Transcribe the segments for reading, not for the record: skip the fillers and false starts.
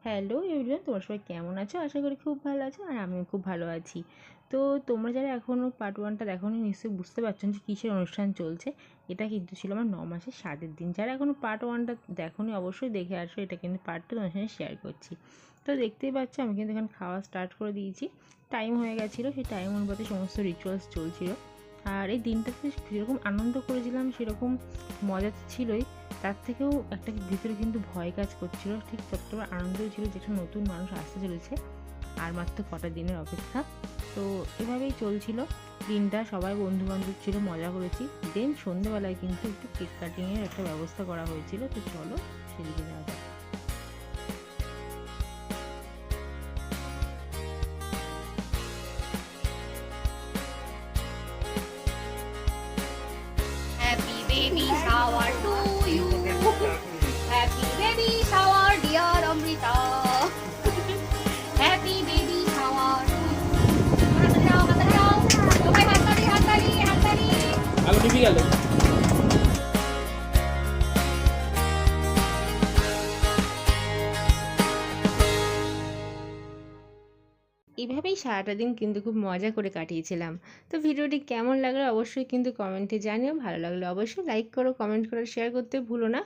Hello everyone, তোমরা সবাই কেমন আছো? আশা করি খুব ভালো আছো, আর আমিও খুব ভালো আছি। তো তোমরা যারা এখনও পার্ট 1টা দেখোনি, নিশ্চয়ই বুঝতে পারছো যে কিসের অনুষ্ঠান চলছে। এটা কিন্তু ছিল আমার 9 মাসের স্বাদের দিন। যারা এখনও পার্ট 1টা দেখোনি অবশ্যই দেখে আসো। এটা কিন্তু পার্ট 2 তোমার সঙ্গে শেয়ার করছি। তো দেখতেই পাচ্ছ আমি কিন্তু এখানে খাওয়া স্টার্ট করে দিয়েছি। টাইম হয়ে গেছিলো, সেই টাইম অনুপাতে সমস্ত রিচুয়ালস চলছিল। আর এই দিনটাতে যেরকম আনন্দ করেছিলাম সেরকম মজা তো ছিলই, তার থেকেও একটা ভিতরে কিন্তু ভয় কাজ করছিল। ঠিক ততটা আনন্দও ছিল যে একটা নতুন মানুষ আসতে চলেছে, আর মাত্র কটা দিনের অপেক্ষা। তো এভাবেই চলছিল দিনটা। সবাই বন্ধুবান্ধব ছিল, মজা করেছি। দেন সন্ধ্যেবেলায় কিন্তু একটু কেক কাটিংয়ের একটা ব্যবস্থা করা হয়েছিল। তো চলো সেদিকে যাওয়া যাক। Happy baby shower to you. Happy baby shower, dear Amrita. Happy baby shower to you. হাততালি দাও, হাততালি দাও। সবাই হাততালি, হাততালি, হাততালি। আলো নিভে গেল। এইভাবেই সারাটা দিন কিন্তু খুব মজা করে কাটিয়েছিলাম। তো ভিডিওটি কেমন লাগলো অবশ্যই কিন্তু কমেন্টে জানিও। ভালো লাগলে অবশ্যই লাইক করো, কমেন্ট করো, শেয়ার করতে ভুলো না।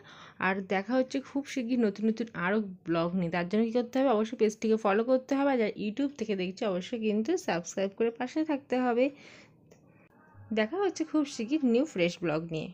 আর দেখা হচ্ছে খুব শিগগির নতুন নতুন আরও ব্লগ নিয়ে। তার জন্য কী করতে হবে? অবশ্যই পেজটিকে ফলো করতে হবে। আর যারা ইউটিউব থেকে দেখছো অবশ্যই কিন্তু সাবস্ক্রাইব করে পাশে থাকতে হবে। দেখা হচ্ছে খুব শিগগির নিউ ফ্রেশ ব্লগ নিয়ে।